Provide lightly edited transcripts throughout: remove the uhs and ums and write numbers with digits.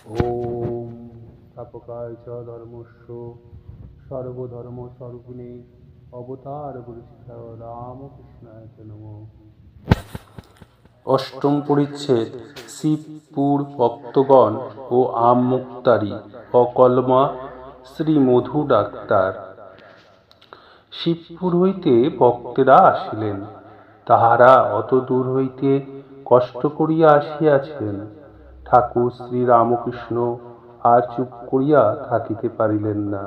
ওম স্থাপকায় চ ধর্মস্য সর্বধর্মস্বরূপিণে অবতার পুরুষায় রামকৃষ্ণায় নমঃ। অষ্টম পরিচ্ছেদ শিবপুর ভক্তগণ ও আমমুক্তারি অকলমা শ্রী মধু ডাক্তার। শিবপুর হইতে ভক্তেরা আসিলেন। তাহারা অত দূর হইতে কষ্ট করিয়া আসিয়াছেন। ঠাকুর শ্রী রামকৃষ্ণ আর চুপ করিয়া থাকিতে পারিলেন না।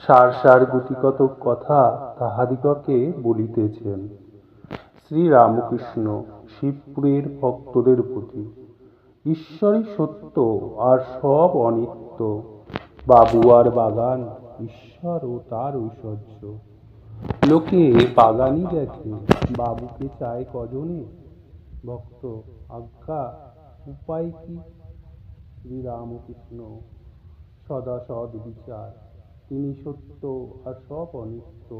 সার সার গুটিকত কথা তাহাদিগকে বলিতেছেন। শ্রী রামকৃষ্ণ শিবপুরের ভক্তদের প্রতি, ঈশ্বরই সত্য আর সব অনিত্য। বাবু আর বাগান ঈশ্বর ও তার ঐশ্বর্য। লোকে বাগানই দেখে, বাবুকে চায় কজনে। ভক্ত: আজ্ঞা, উপায় কি? শ্রী রামকৃষ্ণ: সদা সদ বিচার, তিনি সত্য আর সব অনিত্য,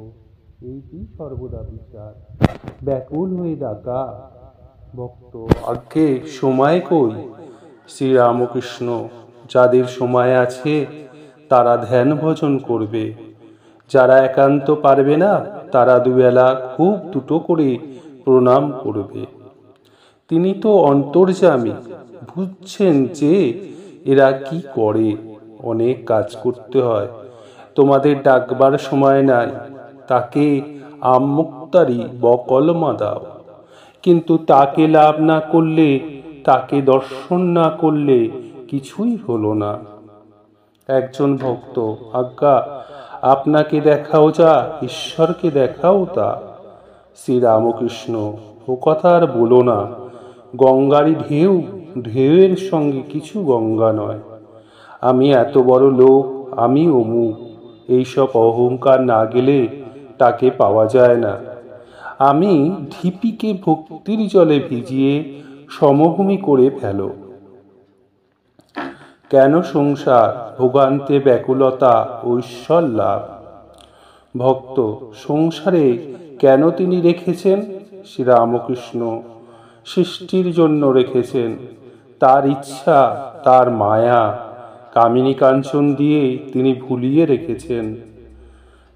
এইটি সর্বদা বিচার। ব্যাকুল হয়ে ডাকা। ভক্ত: আজ্ঞে, সময় কই? শ্রী রামকৃষ্ণ: যাদের সময় আছে তারা ধ্যান ভজন করবে, যারা একান্ত পারবে না তারা দুবেলা খুব দুটো করে প্রণাম করবে। তিনি তো অন্তর্যামী, বুঝছেন যে এরা কি করে। অনেক কাজ করতে হয়, তোমাদের ডাকবার সময় নাই। তাকে আমমুক্তারি বকলমা দাও, কিন্তু তাকে লাভ না করলে, তাকে দর্শন না করলে কিছুই হলো না। একজন ভক্ত: আজ্ঞা, আপনাকে দেখাও যা, ঈশ্বরকে দেখাও তা। শ্রী রামকৃষ্ণ: ও কথা আর বলো না। গঙ্গারই ঢেউ, ঢেউয়ের সঙ্গে কিছু গঙ্গা নয়। আমি এত বড় লোক, আমি অমুক, এইসব অহংকার না গেলে তাকে পাওয়া যায় না। আমি ঢিপিকে ভক্তির জলে ভিজিয়ে সমভূমি করে ফেলো। কেন সংসার, ভোগান্তে ব্যাকুলতা, ঐশ্বর লাভ। ভক্ত: সংসারে কেন তিনি রেখেছেন? শ্রী রামকৃষ্ণ: সৃষ্টির জন্য রেখেছেন। তার ইচ্ছা, তার মায়া, কামিনী কাঞ্চন দিয়ে তিনি ভুলিয়ে রেখেছেন।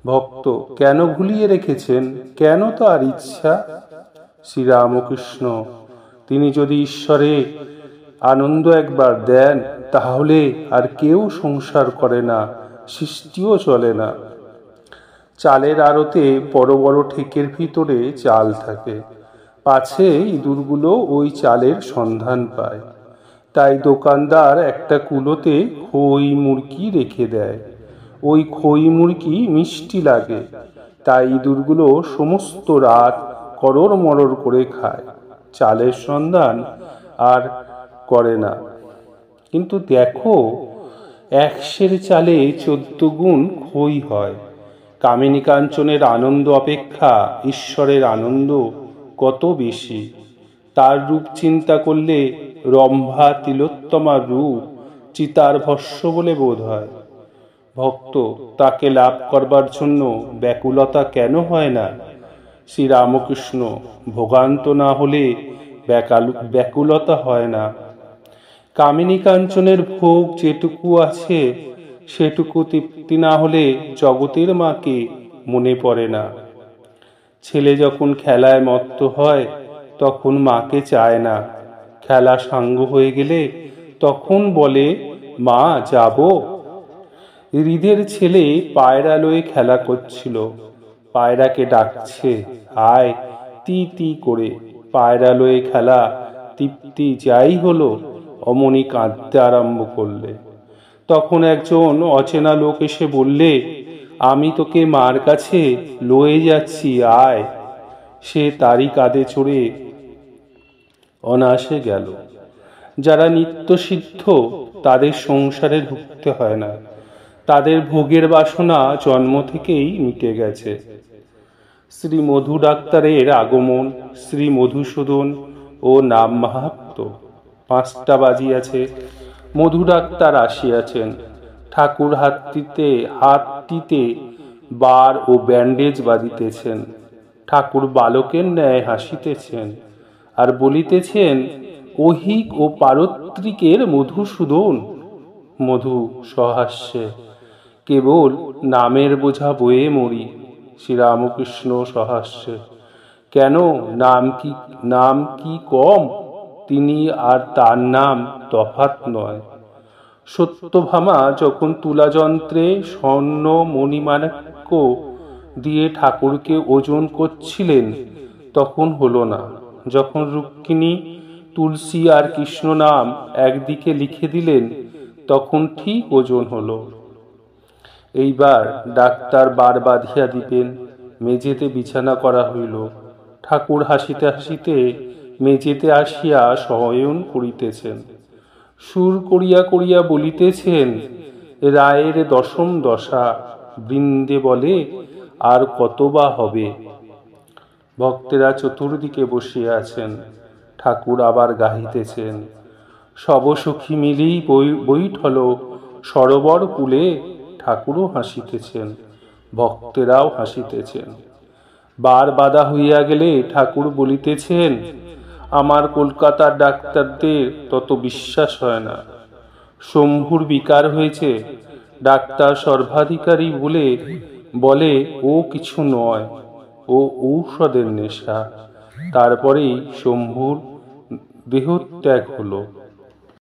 ভক্ত: কেন ভুলিয়ে রেখেছেন? কেন তার ইচ্ছা? শ্রী রামকৃষ্ণ: তিনি যদি ঈশ্বরে আনন্দ একবার দেন, তাহলে আর কেউ সংসার করে না, সৃষ্টিও চলে না। চালের আড়তে বড় বড় ঠেকের ভিতরে চাল থাকে, পাছে ইঁদুরগুলো ওই চালের সন্ধান পায়। তাই দোকানদার একটা কুলোতে খই মুরগি রেখে দেয়। ওই খই মুরগি মিষ্টি লাগে, তাই ইঁদুরগুলো সমস্ত রাত করর মরর করে খায়, চালের সন্ধান আর করে না। কিন্তু দেখো, 1 সের চালে 14 গুণ খই হয়। কামিনী কাঞ্চনের আনন্দ অপেক্ষা ঈশ্বরের আনন্দ কত বেশি। তার রূপ চিন্তা করলে রম্ভা তিলোত্তমার রূপ চিতার ভস্য বলে বোধ হয়। ভক্ত: তাকে লাভ করবার জন্য ব্যাকুলতা কেন হয় না? শ্রী রামকৃষ্ণ: ভোগান্ত না হলে ব্যাকুলতা হয় না। কামিনী কাঞ্চনের ভোগ যেটুকু আছে, সেটুকু তৃপ্তি না হলে জগতের মাকে মনে পড়ে না। ছেলে যখন খেলায় মত্ত হয়, তখন মাকে চায় না। খেলা সাঙ্গ হয়ে গেলে তখন বলে, মা যাব। হৃদের ছেলে পায়রা লয়ে খেলা করছিল, পায়রাকে ডাকছে, আয়, তি তি করে। পায়রা লয়ে খেলা তৃপ্তি যাই হলো, অমনি কাঁদতে আরম্ভ করলে। তখন একজন অচেনা লোক এসে বললে, আমি তোকে মার কাছে লয়ে যাচ্ছি, আয়। সে তারই কাঁধে চড়ে অনায়াসে গেল। যারা নিত্য সিদ্ধ, তাদের সংসারে ঢুকতে হয় না, তাদের ভোগের বাসনা জন্ম থেকেই মিটে গেছে। শ্রী মধু ডাক্তারের আগমন। শ্রী মধুসূদন ও নাম মাহাত্ম্য। 5টা বাজিয়াছে, মধু ডাক্তার আসিয়াছেন। ঠাকুর হাতটিতে বার ও ব্যান্ডেজ বাঁধিতেছেন। ঠাকুর বালকের ন্যায় হাসিতেছেন আর বলিতেছেন, ঐহিক ও পারত্রিকের মধুসূদন, মধু সহাস্যে, কেবল নামের বোঝা বয়ে মরি। শ্রীরামকৃষ্ণ সহাস্যে, কেন নাম কি কম? তিনি আর তার নাম তফাৎ নয়। সত্যভামা যখন তুলাযন্ত্রে স্বর্ণ মণিমাণিক্য দিয়ে ঠাকুরকে ওজন করছিলেন তখন হলো না। যখন রুক্মিণী তুলসী আর কৃষ্ণ নাম একদিকে লিখে দিলেন তখন ঠিক ওজন হলো। এইবার ডাক্তার বার বাঁধিয়া দিবেন, মেঝেতে বিছানা করা হইল। ঠাকুর হাসিতে হাসিতে মেঝেতে আসিয়া শয়ন করিতেছেন। সুর করিয়া করিয়া বলিতেছেন, রায়ের দশম দশা, বৃন্দে বলে আর কত বা হবে। ভক্তেরা চতুর্দিকে বসিয়া আছেন। ঠাকুর আবার গাহিতেছেন, সব সখী মিলি বৈঠল সরোবর কূলে। ঠাকুরও হাসিতেছেন, ভক্তেরাও হাসিতেছেন। বার বাঁধা হইয়া গেলে ঠাকুর বলিতেছেন, আমার কলকাতার ডাক্তারদের তত বিশ্বাস হয় না। শম্ভুর বিকার হয়েছে, ডাক্তার সর্বাধিকারী বলে ও কিছু নয়, ও ঔষধের নেশা। তারপরেই শম্ভুর দেহত্যাগ হলো।